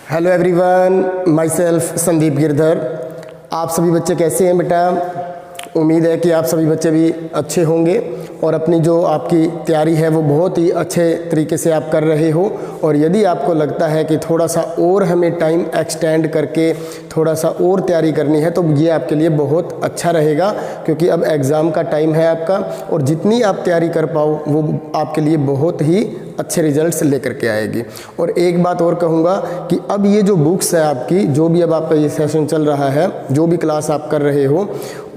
Hello everyone, my self Sandeep Girdhar. आप सभी बच्चे कैसे हैं बेटा? उम्मीद है कि आप सभी बच्चे भी अच्छे होंगे और अपनी जो आपकी तैयारी है वो बहुत ही अच्छे तरीके से आप कर रहे हो। और यदि आपको लगता है कि थोड़ा सा और हमें टाइम एक्सटेंड करके थोड़ा सा और तैयारी करनी है तो ये आपके लिए बहुत अच्छा रहेगा, क्योंकि अब एग्ज़ाम का टाइम है आपका और जितनी आप तैयारी कर पाओ वो आपके लिए बहुत ही अच्छे रिजल्ट्स लेकर के आएगी। और एक बात और कहूँगा कि अब ये जो बुक्स है आपकी, जो भी अब आपका ये सेशन चल रहा है, जो भी क्लास आप कर रहे हो,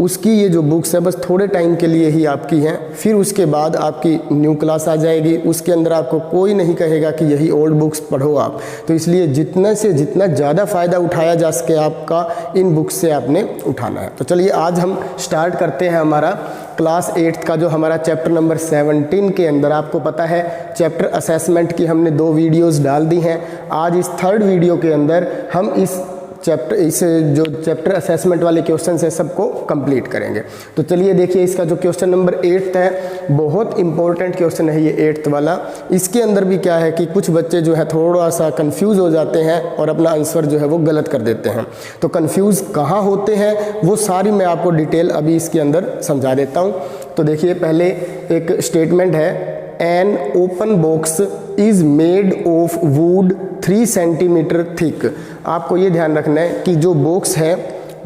उसकी ये जो बुक्स है बस थोड़े टाइम के लिए ही आपकी हैं। फिर उसके बाद आपकी न्यू क्लास आ जाएगी, उसके अंदर आपको कोई नहीं कहेगा कि यही ओल्ड बुक्स पढ़ो आप। तो इसलिए जितना से जितना ज़्यादा फ़ायदा उठाया जा सके आपका इन बुक्स से आपने उठाना है। तो चलिए आज हम स्टार्ट करते हैं हमारा क्लास 8th का जो हमारा चैप्टर नंबर 17 के अंदर। आपको पता है चैप्टर असेसमेंट की हमने 2 वीडियोस डाल दी हैं। आज इस 3rd वीडियो के अंदर हम इस जो चैप्टर असेसमेंट वाले क्वेश्चन है सबको कंप्लीट करेंगे। तो चलिए देखिए, इसका जो क्वेश्चन नंबर 8 है बहुत इंपॉर्टेंट क्वेश्चन है ये 8th वाला। इसके अंदर भी क्या है कि कुछ बच्चे जो है थोड़ा सा कंफ्यूज हो जाते हैं और अपना आंसर जो है वो गलत कर देते हैं। तो कंफ्यूज कहाँ होते हैं वो सारी मैं आपको डिटेल अभी इसके अंदर समझा देता हूँ। तो देखिए, पहले एक स्टेटमेंट है, an open box is made of would 3 centimetre thick. आपको ये ध्यान रखना है कि जो बॉक्स है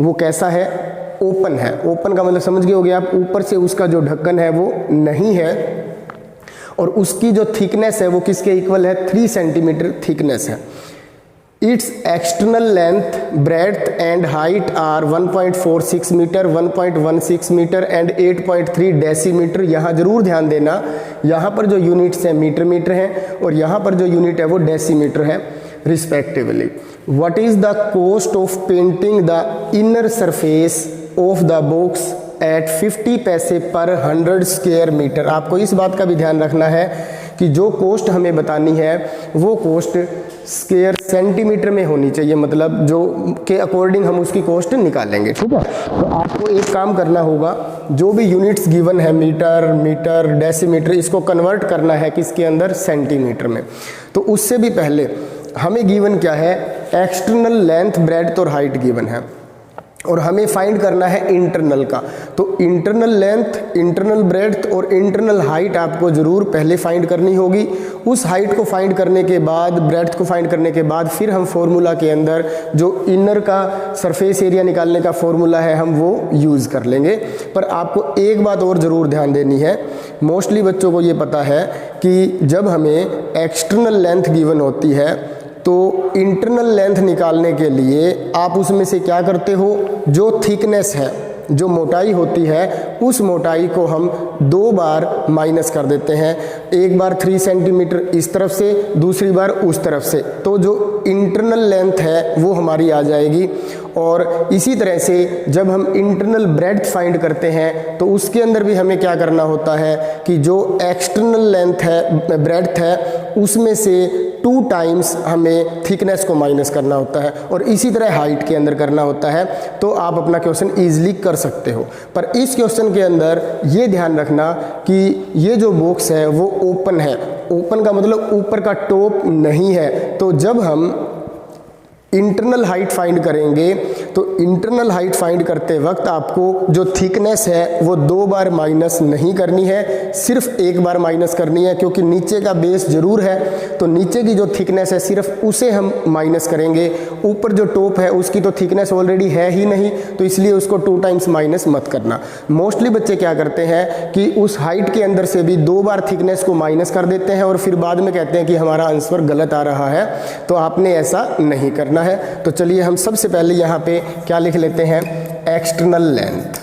वो कैसा है, ओपन है। ओपन का मतलब समझ गए होगे आप, ऊपर से उसका जो ढक्कन है वो नहीं है और उसकी जो थिकनेस है वो किसके इक्वल है, 3 सेंटीमीटर थिकनेस है। Its external length, breadth and height are 1.46 metre, 1.16 metre and 8.3 decimetre. यहाँ जरूर ध्यान देना, यहाँ पर जो यूनिट्स हैं मीटर हैं और यहाँ पर जो यूनिट है वो डेसीमीटर है respectively. What is the cost of painting the inner surface of the box eight 50 पैसे पर 100 स्क्वायर मीटर। आपको इस बात का भी ध्यान रखना है कि जो कॉस्ट हमें बतानी है वो कॉस्ट स्क्वायर सेंटीमीटर में होनी चाहिए, मतलब जो के अकॉर्डिंग हम उसकी कॉस्ट निकालेंगे, ठीक है। तो आपको एक काम करना होगा, जो भी यूनिट्स गिवन है मीटर, डेसीमीटर, इसको कन्वर्ट करना है किसके अंदर, सेंटीमीटर में। तो उससे भी पहले हमें गिवन क्या है, एक्सटर्नल लेंथ, ब्रेड्थ और हाइट गिवन है और हमें फाइंड करना है इंटरनल का। तो इंटरनल लेंथ, इंटरनल ब्रेड्थ और इंटरनल हाइट आपको ज़रूर पहले फाइंड करनी होगी। उस हाइट को फाइंड करने के बाद, ब्रेड्थ को फाइंड करने के बाद फिर हम फॉर्मूला के अंदर जो इनर का सरफेस एरिया निकालने का फॉर्मूला है हम वो यूज़ कर लेंगे। पर आपको एक बात और ज़रूर ध्यान देनी है, मोस्टली बच्चों को ये पता है कि जब हमें एक्सटर्नल लेंथ गिवन होती है तो इंटरनल लेंथ निकालने के लिए आप उसमें से क्या करते हो, जो थिकनेस है, जो मोटाई होती है, उस मोटाई को हम 2 बार माइनस कर देते हैं। एक बार 3 सेंटीमीटर इस तरफ से, दूसरी बार उस तरफ से, तो जो इंटरनल लेंथ है वो हमारी आ जाएगी। और इसी तरह से जब हम इंटरनल ब्रेड्थ फाइंड करते हैं तो उसके अंदर भी हमें क्या करना होता है कि जो एक्सटर्नल लेंथ है, ब्रेड्थ है, उसमें से 2 टाइम्स हमें थिकनेस को माइनस करना होता है और इसी तरह हाइट के अंदर करना होता है। तो आप अपना क्वेश्चन ईजिली कर सकते हो। पर इस क्वेश्चन के अंदर ये ध्यान रखना कि ये जो बॉक्स है वो ओपन है। ओपन का मतलब ऊपर का टॉप नहीं है। तो जब हम इंटरनल हाइट फाइंड करेंगे तो इंटरनल हाइट फाइंड करते वक्त आपको जो थिकनेस है वो 2 बार माइनस नहीं करनी है, सिर्फ 1 बार माइनस करनी है, क्योंकि नीचे का बेस जरूर है तो नीचे की जो थिकनेस है सिर्फ उसे हम माइनस करेंगे। ऊपर जो टॉप है उसकी तो थिकनेस ऑलरेडी है ही नहीं, तो इसलिए उसको 2 टाइम्स माइनस मत करना। मोस्टली बच्चे क्या करते हैं कि उस हाइट के अंदर से भी 2 बार थिकनेस को माइनस कर देते हैं और फिर बाद में कहते हैं कि हमारा आंसर गलत आ रहा है। तो आपने ऐसा नहीं करना है। तो चलिए हम सबसे पहले यहाँ पे क्या लिख लेते हैं, एक्सटर्नल लेंथ।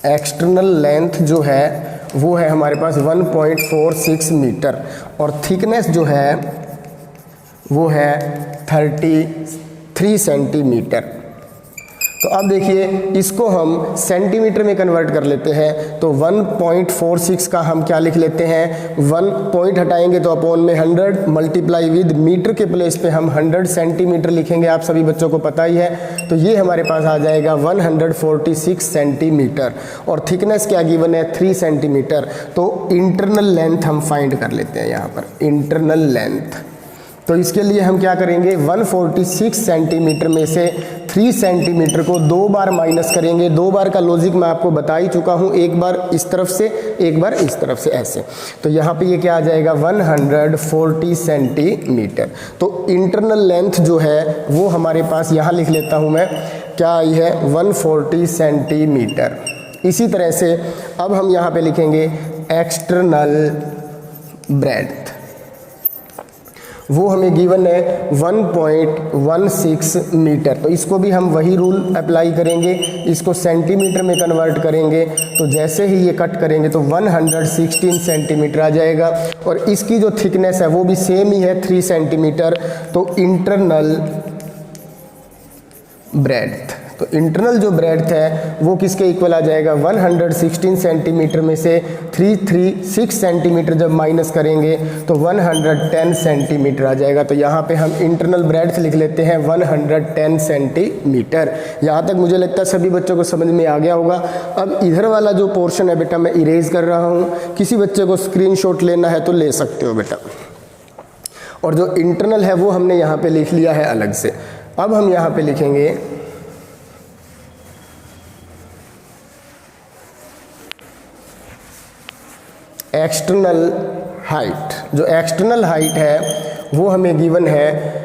एक्सटर्नल लेंथ जो है वो है हमारे पास 1.46 मीटर और थिकनेस जो है वो है 33 सेंटीमीटर। तो अब देखिए, इसको हम सेंटीमीटर में कन्वर्ट कर लेते हैं। तो 1.46 का हम क्या लिख लेते हैं, 1 पॉइंट हटाएंगे तो अपॉन में 100 मल्टीप्लाई विद मीटर के प्लेस पे हम 100 सेंटीमीटर लिखेंगे, आप सभी बच्चों को पता ही है। तो ये हमारे पास आ जाएगा 146 सेंटीमीटर और थिकनेस क्या गिवन है, 3 सेंटीमीटर। तो इंटरनल लेंथ हम फाइंड कर लेते हैं यहाँ पर, इंटरनल लेंथ। तो इसके लिए हम क्या करेंगे, 146 सेंटीमीटर में से 3 सेंटीमीटर को 2 बार माइनस करेंगे। 2 बार का लॉजिक मैं आपको बता ही चुका हूँ, एक बार इस तरफ से एक बार इस तरफ से, ऐसे। तो यहाँ पे ये क्या आ जाएगा, 140 सेंटीमीटर। तो इंटरनल लेंथ जो है वो हमारे पास यहाँ लिख लेता हूँ मैं, क्या आई है, 140 सेंटीमीटर। इसी तरह से अब हम यहाँ पे लिखेंगे एक्सटर्नल ब्रेड्थ, वो हमें गिवन है 1.16 मीटर। तो इसको भी हम वही रूल अप्लाई करेंगे, इसको सेंटीमीटर में कन्वर्ट करेंगे। तो जैसे ही ये कट करेंगे तो 116 सेंटीमीटर आ जाएगा। और इसकी जो थिकनेस है वो भी सेम ही है, 3 सेंटीमीटर। तो इंटरनल ब्रेड्थ, तो इंटरनल जो ब्रेड्थ है वो किसके इक्वल आ जाएगा, 116 सेंटीमीटर में से 336 सेंटीमीटर जब माइनस करेंगे तो 110 सेंटीमीटर आ जाएगा। तो यहाँ पे हम इंटरनल ब्रेड्थ लिख लेते हैं 110 सेंटीमीटर। यहाँ तक मुझे लगता है सभी बच्चों को समझ में आ गया होगा। अब इधर वाला जो पोर्शन है बेटा मैं इरेज कर रहा हूँ, किसी बच्चे को स्क्रीनशॉट लेना है तो ले सकते हो बेटा। और जो इंटरनल है वो हमने यहाँ पे लिख लिया है अलग से। अब हम यहाँ पे लिखेंगे एक्सटर्नल हाइट। जो एक्सटर्नल हाइट है वो हमें गिवन है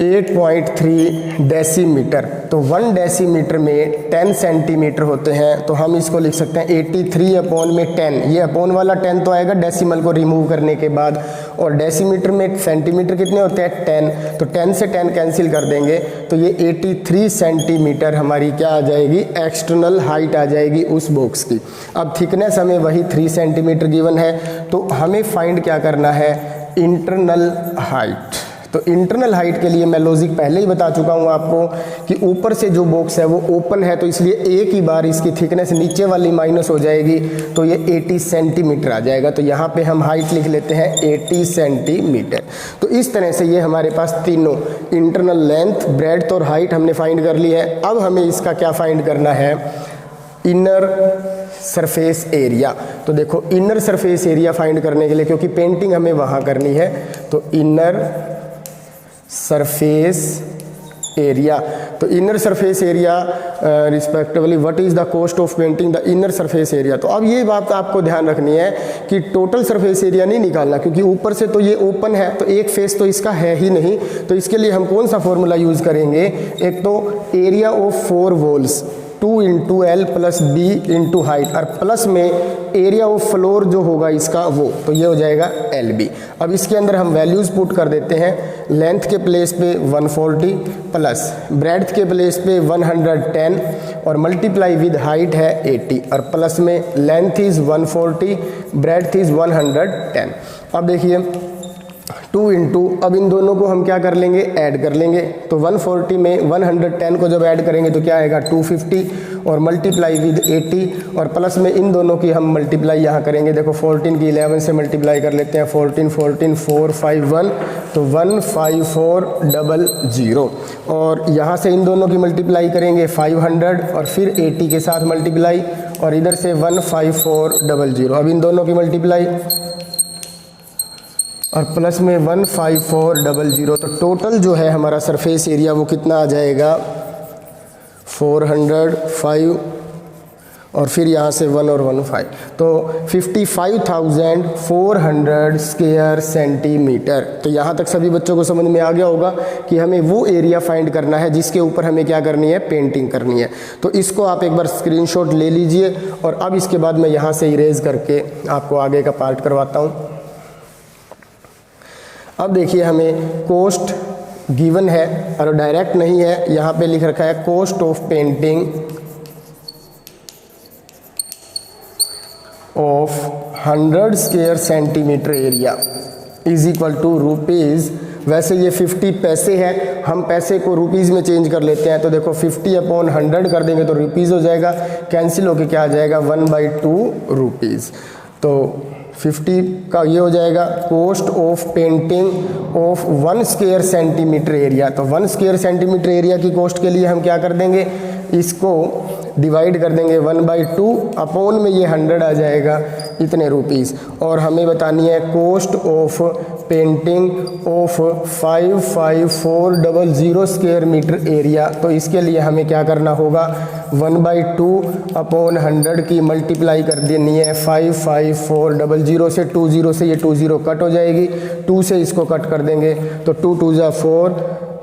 8.3 डेसीमीटर। तो 1 डेसीमीटर में 10 सेंटीमीटर होते हैं। तो हम इसको लिख सकते हैं 83 अपॉन में 10। ये अपॉन वाला 10 तो आएगा डेसिमल को रिमूव करने के बाद। और डेसीमीटर में सेंटीमीटर कितने होते हैं, 10। तो 10 से 10 कैंसिल कर देंगे तो ये 83 सेंटीमीटर हमारी क्या आ जाएगी, एक्सटर्नल हाइट आ जाएगी उस बॉक्स की। अब थिकनेस हमें वही 3 सेंटीमीटर गिवन है। तो हमें फाइंड क्या करना है, इंटरनल हाइट। तो इंटरनल हाइट के लिए मैं लॉजिक पहले ही बता चुका हूँ आपको कि ऊपर से जो बॉक्स है वो ओपन है, तो इसलिए एक ही बार इसकी थिकनेस नीचे वाली माइनस हो जाएगी तो ये 80 सेंटीमीटर आ जाएगा। तो यहाँ पे हम हाइट लिख लेते हैं 80 सेंटीमीटर। तो इस तरह से ये हमारे पास तीनों इंटरनल लेंथ, ब्रेड्थ और हाइट हमने फाइंड कर ली है। अब हमें इसका क्या फाइंड करना है, इनर सरफेस एरिया। तो देखो इनर सरफेस एरिया फाइंड करने के लिए, क्योंकि पेंटिंग हमें वहाँ करनी है, तो इनर सरफेस एरिया। तो inner surface area respectively what is the cost of painting the inner surface area. तो अब ये बात आपको ध्यान रखनी है कि टोटल सरफेस एरिया नहीं निकालना, क्योंकि ऊपर से तो ये ओपन है तो एक फेस तो इसका है ही नहीं। तो इसके लिए हम कौन सा फॉर्मूला यूज करेंगे, एक तो area of 4 walls 2 into L plus B into height, और प्लस में एरिया ऑफ फ्लोर जो होगा इसका वो, तो ये हो जाएगा एल बी। अब इसके अंदर हम वैल्यूज़ पुट कर देते हैं। लेंथ के प्लेस पे 140 प्लस ब्रेड्थ के प्लेस पे 110 और मल्टीप्लाई विद हाइट है 80 और प्लस में लेंथ इज़ 140, ब्रेड्थ इज़ 110। अब देखिए 2 इंटू, अब इन दोनों को हम क्या कर लेंगे, ऐड कर लेंगे। तो 140 में 110 को जब ऐड करेंगे तो क्या आएगा 250 और मल्टीप्लाई विद 80 और प्लस में इन दोनों की हम मल्टीप्लाई यहाँ करेंगे। देखो 14 की 11 से मल्टीप्लाई कर लेते हैं, 14 14 4 5 1, तो 15400 और यहाँ से इन दोनों की मल्टीप्लाई करेंगे 500 और फिर 80 के साथ मल्टीप्लाई और इधर से 15400। अब इन दोनों की मल्टीप्लाई और प्लस में 15400। तो टोटल जो है हमारा सरफेस एरिया वो कितना आ जाएगा 405 और फिर यहाँ से 1 और 1 5, तो 55,400 स्क्वायर सेंटीमीटर। तो यहाँ तक सभी बच्चों को समझ में आ गया होगा कि हमें वो एरिया फाइंड करना है जिसके ऊपर हमें क्या करनी है, पेंटिंग करनी है। तो इसको आप एक बार स्क्रीनशॉट ले लीजिए और अब इसके बाद मैं यहाँ से इरेज करके आपको आगे का पार्ट करवाता हूँ। अब देखिए हमें कोस्ट गिवन है और डायरेक्ट नहीं है, यहाँ पे लिख रखा है cost of painting of 100 square centimetre area is equal to rupees. वैसे ये 50 पैसे है, हम पैसे को रुपीज़ में चेंज कर लेते हैं। तो देखो 50 अपॉन 100 कर देंगे तो रुपीज़ हो जाएगा, कैंसिल होके क्या आ जाएगा 1/2 रुपीज़। तो 50 का ये हो जाएगा cost of painting of 1 square centimetre area. तो 1 स्क्वायर सेंटीमीटर एरिया की कॉस्ट के लिए हम क्या कर देंगे, इसको डिवाइड कर देंगे 1/2 अपॉन में ये 100 आ जाएगा इतने रुपीज़। और हमें बतानी है cost of painting of 55400 square metre area. तो इसके लिए हमें क्या करना होगा, 1/2/100 की मल्टीप्लाई कर देनी है 55400 से, 20 से ये 20 कट हो जाएगी, 2 से इसको कट कर देंगे तो 2 2 जा 4,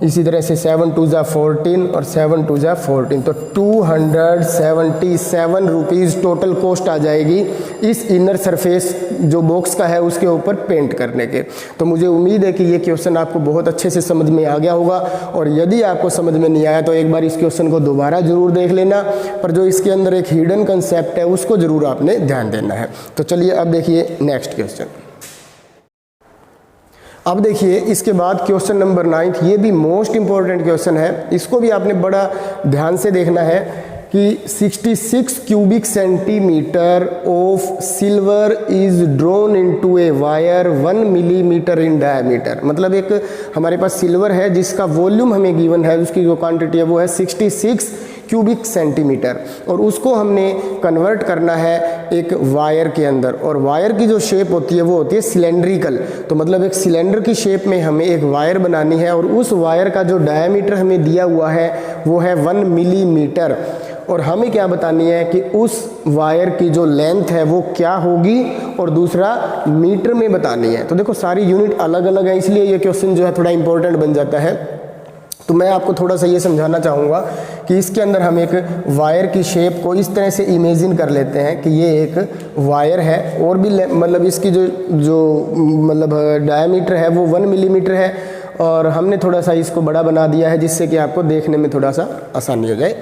इसी तरह से 7 2 जा 14 और 7 2 जा 14, तो 277 रुपीज़ टोटल कॉस्ट आ जाएगी इस इनर सरफेस जो बॉक्स का है उसके ऊपर पेंट करने के। तो मुझे उम्मीद है कि ये क्वेश्चन आपको बहुत अच्छे से समझ में आ गया होगा, और यदि आपको समझ में नहीं आया तो एक बार इस क्वेश्चन को दोबारा ज़रूर देख लेना, पर जो इसके अंदर एक हिडन कंसेप्ट है उसको ज़रूर आपने ध्यान देना है। तो चलिए अब देखिए नेक्स्ट क्वेश्चन। अब देखिए इसके बाद क्वेश्चन नंबर 9, ये भी मोस्ट इंपॉर्टेंट क्वेश्चन है, इसको भी आपने बड़ा ध्यान से देखना है कि 66 cubic centimetre of silver is drawn into a wire 1 millimetre in diameter. मतलब एक हमारे पास सिल्वर है जिसका वॉल्यूम हमें गिवन है, उसकी जो क्वांटिटी है वो है 66 क्यूबिक सेंटीमीटर, और उसको हमने कन्वर्ट करना है एक वायर के अंदर, और वायर की जो शेप होती है वो होती है सिलेंड्रिकल। तो मतलब एक सिलेंडर की शेप में हमें एक वायर बनानी है, और उस वायर का जो डायमीटर हमें दिया हुआ है वो है 1 मिलीमीटर, और हमें क्या बतानी है कि उस वायर की जो लेंथ है वो क्या होगी, और दूसरा मीटर में बतानी है। तो देखो सारी यूनिट अलग अलग है, इसलिए ये क्वेश्चन जो है थोड़ा इंपॉर्टेंट बन जाता है। तो मैं आपको थोड़ा सा ये समझाना चाहूँगा कि इसके अंदर हम एक वायर की शेप को इस तरह से इमेजिन कर लेते हैं कि ये एक वायर है, और भी मतलब इसकी जो मतलब डायमीटर है वो 1 मिलीमीटर है, और हमने थोड़ा सा इसको बड़ा बना दिया है जिससे कि आपको देखने में थोड़ा सा आसानी हो जाए।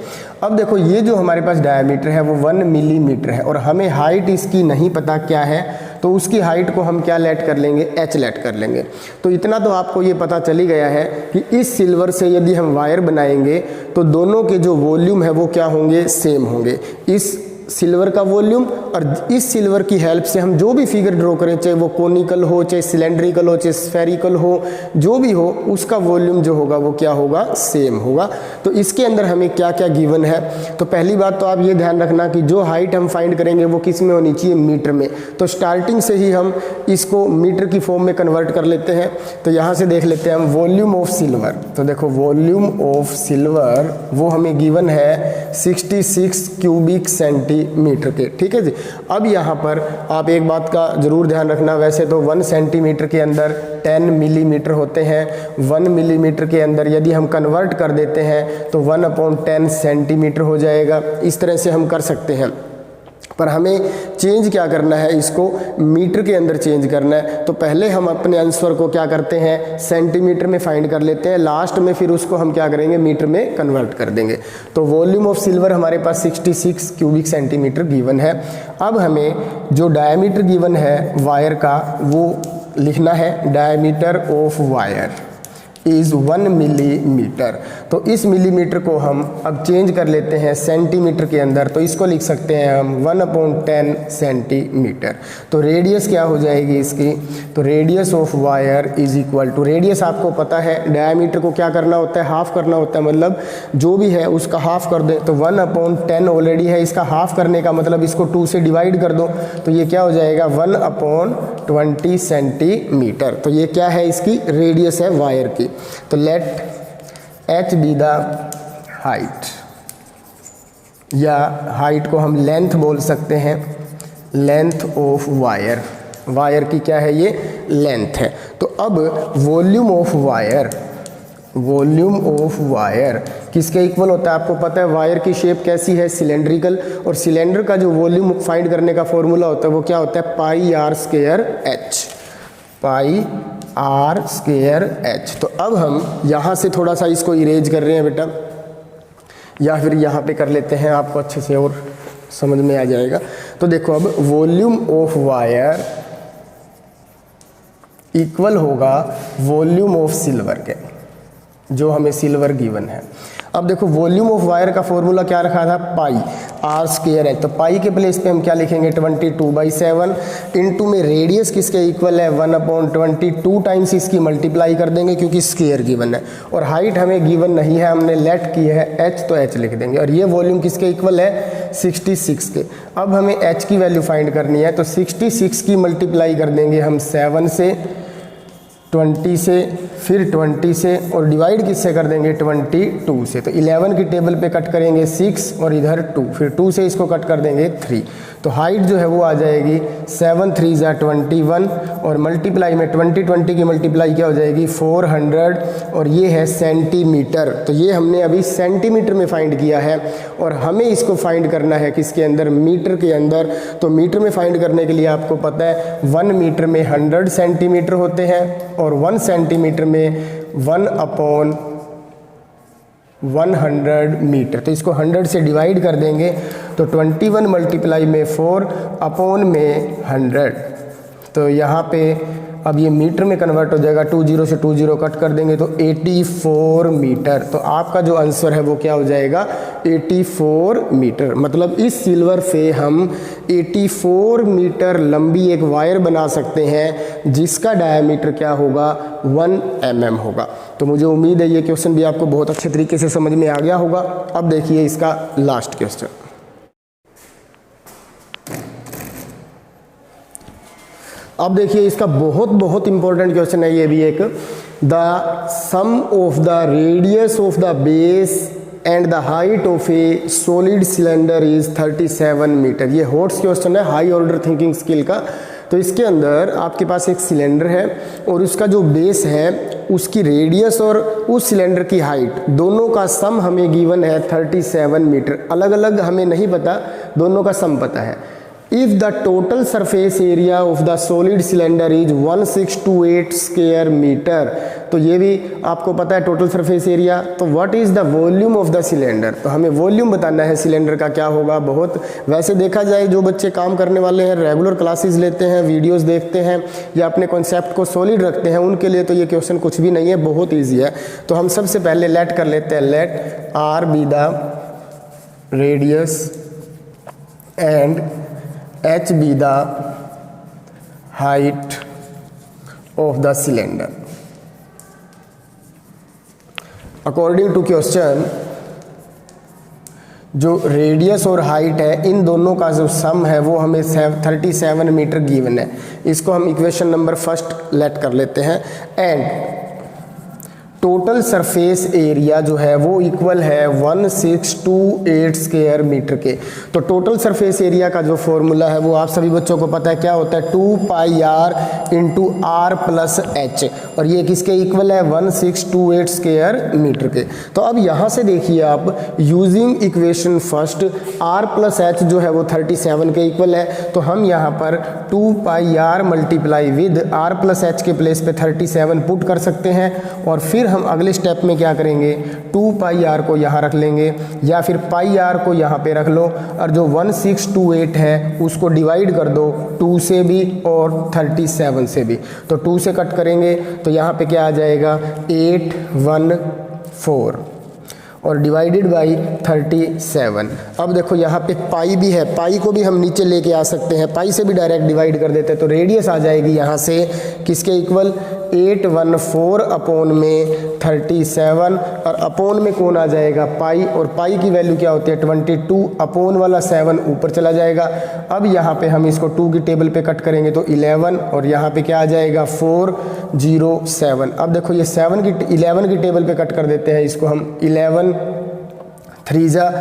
अब देखो ये जो हमारे पास डायमीटर है वो 1 मिलीमीटर है, और हमें हाइट इसकी नहीं पता क्या है, तो उसकी हाइट को हम क्या लेट कर लेंगे, h लेट कर लेंगे। तो इतना तो आपको ये पता चली गया है कि इस सिल्वर से यदि हम वायर बनाएंगे तो दोनों के जो वॉल्यूम है वो क्या होंगे, सेम होंगे। इस सिल्वर का वॉल्यूम और इस सिल्वर की हेल्प से हम जो भी फिगर ड्रॉ करें, चाहे वो कोनिकल हो, चाहे सिलेंड्रिकल हो, चाहे स्फेरिकल हो, जो भी हो उसका वॉल्यूम जो होगा वो क्या होगा, सेम होगा। तो इसके अंदर हमें क्या क्या गिवन है, तो पहली बात तो आप ये ध्यान रखना कि जो हाइट हम फाइंड करेंगे वो किस में होनी चाहिए, मीटर में। तो स्टार्टिंग से ही हम इसको मीटर की फॉर्म में कन्वर्ट कर लेते हैं। तो यहाँ से देख लेते हैं हम वॉल्यूम ऑफ सिल्वर। तो देखो वॉल्यूम ऑफ सिल्वर वो हमें गिवन है 66 क्यूबिक सेंटीमीटर के, ठीक है जी। अब यहाँ पर आप एक बात का ज़रूर ध्यान रखना, वैसे तो 1 सेंटीमीटर के अंदर 10 मिलीमीटर होते हैं, 1 मिलीमीटर के अंदर यदि हम कन्वर्ट कर देते हैं तो 1/10 सेंटीमीटर हो जाएगा। इस तरह से हम कर सकते हैं, पर हमें चेंज क्या करना है, इसको मीटर के अंदर चेंज करना है। तो पहले हम अपने आंसर को क्या करते हैं, सेंटीमीटर में फाइंड कर लेते हैं, लास्ट में फिर उसको हम क्या करेंगे, मीटर में कन्वर्ट कर देंगे। तो वॉल्यूम ऑफ सिल्वर हमारे पास 66 क्यूबिक सेंटीमीटर गिवन है। अब हमें जो डायमीटर गिवन है वायर का वो लिखना है, diameter of wire is 1 millimetre. तो इस मिलीमीटर को हम अब चेंज कर लेते हैं सेंटीमीटर के अंदर, तो इसको लिख सकते हैं हम 1/10 सेंटीमीटर। तो रेडियस क्या हो जाएगी इसकी, तो radius of wire is equal to, radius आपको पता है डायमीटर को क्या करना होता है, हाफ करना होता है, मतलब जो भी है उसका हाफ कर दे। तो 1/10 ऑलरेडी है, इसका हाफ करने का मतलब इसको 2 से डिवाइड कर दो, तो ये क्या हो जाएगा 1/20 सेंटीमीटर। तो ये क्या है, इसकी रेडियस है वायर की। तो let h be the height, या हाइट को हम लेंथ बोल सकते हैं, लेंथ ऑफ वायर, वायर की क्या है ये लेंथ है। तो अब volume of wire, volume of wire किसके इक्वल होता है, आपको पता है वायर की शेप कैसी है, सिलेंड्रिकल, और सिलेंडर का जो वॉल्यूम फाइंड करने का फॉर्मूला होता है वो क्या होता है, pi R square H, pi R square H. तो अब हम यहाँ से थोड़ा सा इसको इरेज कर रहे हैं बेटा, या फिर यहाँ पे कर लेते हैं, आपको अच्छे से और समझ में आ जाएगा। तो देखो अब वॉल्यूम ऑफ वायर इक्वल होगा वॉल्यूम ऑफ सिल्वर के, जो हमें सिल्वर गिवन है। अब देखो वॉल्यूम ऑफ वायर का फॉर्मूला क्या रखा था, पाई आर स्क्वायर है, तो पाई के प्लेस पे हम क्या लिखेंगे 22/7 इनटू में रेडियस किसके इक्वल है 1/22 टाइम्स इसकी मल्टीप्लाई कर देंगे क्योंकि स्क्वायर गिवन है, और हाइट हमें गिवन नहीं है, हमने लेट की है h, तो h लिख देंगे, और ये वॉल्यूम किसके इक्वल है 66 के। अब हमें h की वैल्यू फाइंड करनी है, तो 66 की मल्टीप्लाई कर देंगे हम 7 से, 20 से, फिर 20 से, और डिवाइड किससे कर देंगे 22 से। तो 11 की टेबल पे कट करेंगे 6 और इधर 2, फिर 2 से इसको कट कर देंगे 3। तो हाइट जो है वो आ जाएगी 7 3 जा 21, और मल्टीप्लाई में 20 की मल्टीप्लाई क्या हो जाएगी 400, और ये है सेंटीमीटर। तो ये हमने अभी सेंटीमीटर में फाइंड किया है, और हमें इसको फाइंड करना है किसके अंदर, मीटर के अंदर। तो मीटर में फाइंड करने के लिए आपको पता है 1 मीटर में 100 सेंटीमीटर होते हैं, और 1 सेंटीमीटर में 1/100 मीटर। तो इसको 100 से डिवाइड कर देंगे, तो 21 मल्टीप्लाई में 4 अपॉन में 100। तो यहाँ पे अब ये मीटर में कन्वर्ट हो जाएगा, 20 से 20 कट कर देंगे तो 84 मीटर। तो आपका जो आंसर है वो क्या हो जाएगा 84 मीटर। मतलब इस सिल्वर से हम 84 मीटर लंबी एक वायर बना सकते हैं जिसका डायमीटर क्या होगा 1 mm होगा। तो मुझे उम्मीद है ये क्वेश्चन भी आपको बहुत अच्छे तरीके से समझ में आ गया होगा। अब देखिए इसका लास्ट क्वेश्चन। अब देखिए इसका बहुत इंपॉर्टेंट क्वेश्चन है ये भी एक। The sum of the radius of the base and the height of a solid cylinder is 37 metre. ये हॉट्स क्वेश्चन है हाई ऑर्डर थिंकिंग स्किल का। तो इसके अंदर आपके पास एक सिलेंडर है और उसका जो बेस है उसकी रेडियस और उस सिलेंडर की हाइट दोनों का सम हमें गिवन है 37 मीटर। अलग अलग हमें नहीं पता, दोनों का सम पता है। If the total surface area of the solid cylinder is 1628 square meter, तो ये भी आपको पता है टोटल सरफेस एरिया। तो what is the volume of the cylinder, तो हमें वॉल्यूम बताना है सिलेंडर का क्या होगा। बहुत वैसे देखा जाए जो बच्चे काम करने वाले हैं, रेगुलर क्लासेस लेते हैं, वीडियोस देखते हैं या अपने कॉन्सेप्ट को सॉलिड रखते हैं, उनके लिए तो ये क्वेश्चन कुछ भी नहीं है, बहुत ईजी है। तो हम सबसे पहले लेट कर लेते हैं, let R be the radius and h be the height of the cylinder. According to question, जो रेडियस और हाइट है इन दोनों का जो सम है वो हमें 37 मीटर गिवन है। इसको हम इक्वेशन नंबर फर्स्ट लेट कर लेते हैं। एंड टोटल सरफेस एरिया जो है वो इक्वल है 1628 स्क्वायर मीटर के। तो टोटल सरफेस एरिया का जो फॉर्मूला है वो आप सभी बच्चों को पता है, क्या होता है 2πr into are plus H, और ये किसके इक्वल है 1628 स्क्वायर मीटर के। तो अब यहाँ से देखिए आप using equation first R plus H जो है वो 37 के इक्वल है। तो हम यहाँ पर 2πr multiply with R plus H के प्लेस पे 37 पुट कर सकते हैं, और फिर हम अगले स्टेप में क्या करेंगे 2πr को यहाँ रख लेंगे या फिर πr को यहाँ पे रख लो, और जो 1628 है उसको डिवाइड कर दो 2 से भी और 37 से भी। तो 2 से कट करेंगे तो यहाँ पे क्या आ जाएगा 814 और डिवाइडेड बाई 37। अब देखो यहाँ पे पाई भी है, पाई को भी हम नीचे लेके आ सकते हैं, पाई से भी डायरेक्ट डिवाइड कर देते हैं। तो रेडियस आ जाएगी यहाँ से किसके इक्वल 814 अपॉन में 37, और अपॉन में कौन आ जाएगा पाई, और पाई की वैल्यू क्या होती है 22, अपॉन वाला 7 ऊपर चला जाएगा। अब यहाँ पे हम इसको 2 की टेबल पे कट करेंगे तो 11, और यहाँ पे क्या आ जाएगा 407। अब देखो ये 11 की टेबल पे कट कर देते हैं, इसको हम 11 3 जा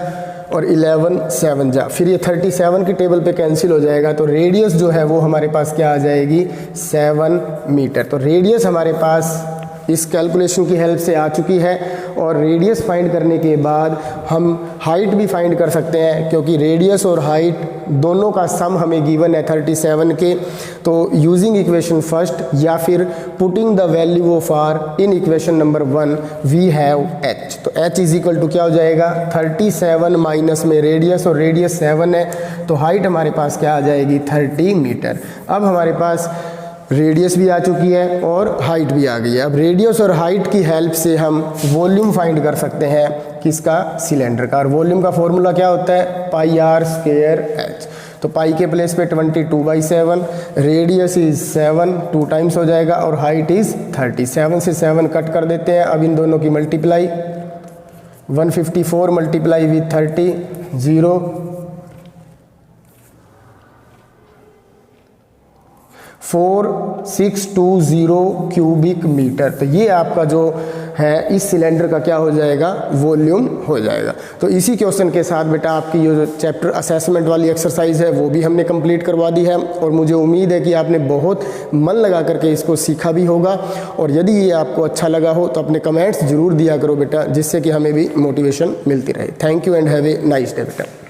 और 11 7 जा, फिर ये 37 की टेबल पे कैंसिल हो जाएगा। तो रेडियस जो है वो हमारे पास क्या आ जाएगी 7 मीटर। तो रेडियस हमारे पास इस कैलकुलेशन की हेल्प से आ चुकी है, और रेडियस फाइंड करने के बाद हम हाइट भी फाइंड कर सकते हैं, क्योंकि रेडियस और हाइट दोनों का सम हमें गिवन है 37 के। तो यूजिंग इक्वेशन फर्स्ट या फिर putting the value of R in equation number 1 we have H. तो एच इज इक्वल टू क्या हो जाएगा 37 माइनस में रेडियस, और रेडियस 7 है तो हाइट हमारे पास क्या आ जाएगी 30 मीटर। अब हमारे पास रेडियस भी आ चुकी है और हाइट भी आ गई है। अब रेडियस और हाइट की हेल्प से हम वॉल्यूम फाइंड कर सकते हैं किसका सिलेंडर का, और वॉल्यूम का फॉर्मूला क्या होता है πr स्क्वायर एच। तो पाई के प्लेस पे 22/7, रेडियस इज 7 2 टाइम्स हो जाएगा, और हाइट इज 30। 7 से 7 कट कर देते हैं। अब इन दोनों की multiply 154 multiply with 30 0 4620 cubic metre. तो ये आपका जो है इस सिलेंडर का क्या हो जाएगा, वॉल्यूम हो जाएगा। तो इसी क्वेश्चन के साथ बेटा आपकी जो चैप्टर असेसमेंट वाली एक्सरसाइज है वो भी हमने कंप्लीट करवा दी है, और मुझे उम्मीद है कि आपने बहुत मन लगा करके इसको सीखा भी होगा। और यदि ये आपको अच्छा लगा हो तो अपने कमेंट्स जरूर दिया करो बेटा, जिससे कि हमें भी मोटिवेशन मिलती रहे। Thank you and have a nice day बेटा।